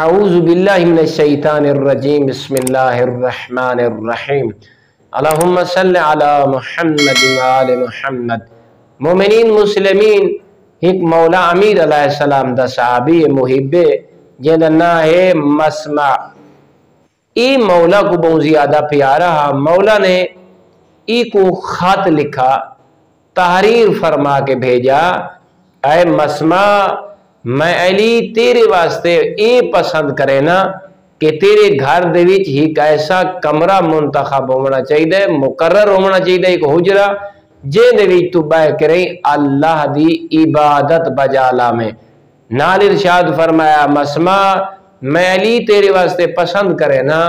اعوذ باللہ من الشیطان الرجیم بسم اللہ الرحمن الرحیم اللہم صلی علی محمد وآل محمد۔ مومنین مسلمین ایک مولا امیر علیہ السلام دا صحابی محب جنہ نا ہے مسمع۔ ای مولا کو بہت زیادہ پیارا ہے۔ مولا نے ای کو خط لکھا، تحریر فرما کے بھیجا، اے مسمع میں علی تیرے واسطے اے پسند کرے نا کہ تیرے گھر دے وچ ایک ایسا کمرہ منتخب ہونا چاہیے، مقرر ہونا چاہیے، ایک حجرہ جے دے وچ تو بیٹھ کریں اللہ دی عبادت بجالا میں۔ نال ارشاد فرمایا مسمع میں علی تیرے واسطے پسند کرے نا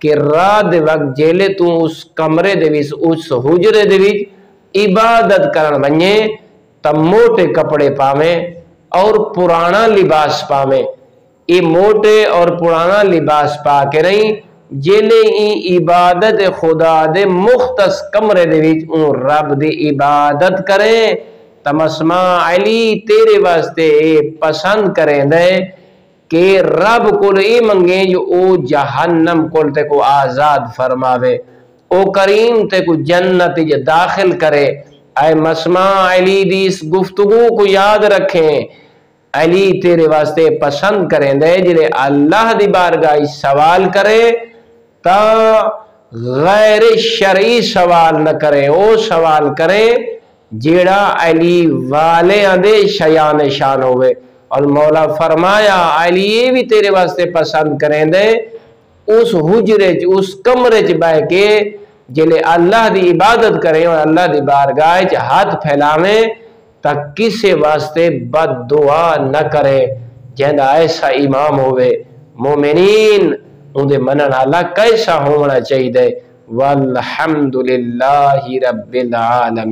کہ رات دے وقت جیلے تو اس کمرے دے وچ اس حجرے دے وچ عبادت کرن بنجے تم موٹے کپڑے پاویں اور پرانا لباس پاویں۔ ای موٹے اور پرانا لباس پا کے رہیں جیلے ای عبادت خدا دے مختص کمرے دے وچ اون رب دی عبادت کریں تمسمع علی تیرے واسطے پسند کریں دے کہ رب کو اے منگیں جو او جہنم کو تے کو آزاد فرماوے، او کریم تے کو جنت داخل کرے۔ اے مسمع علی دی اس گفتگو کو یاد رکھیں، علی تیرے واسطے پسند کریں دے جلے اللہ دی بارگاہ سوال کرے تا غیر شرعی سوال نہ کرے، او سوال کرے جیڑا علی والے دے شیان شان ہوئے۔ اور مولا فرمایا علی بھی تیرے واسطے پسند کریں دے اس حجرے اس کمرے چ بہ کے جلے اللہ دی عبادت کریں اور اللہ دی بارگاہ چ ہاتھ پھیلاویں تک کسے واسطے بد دعا نہ کرے۔ جہاں ایسا امام ہوئے مومنین اندے منن والا کیسا ہونا چاہیے۔ والحمدللہ رب العالمین۔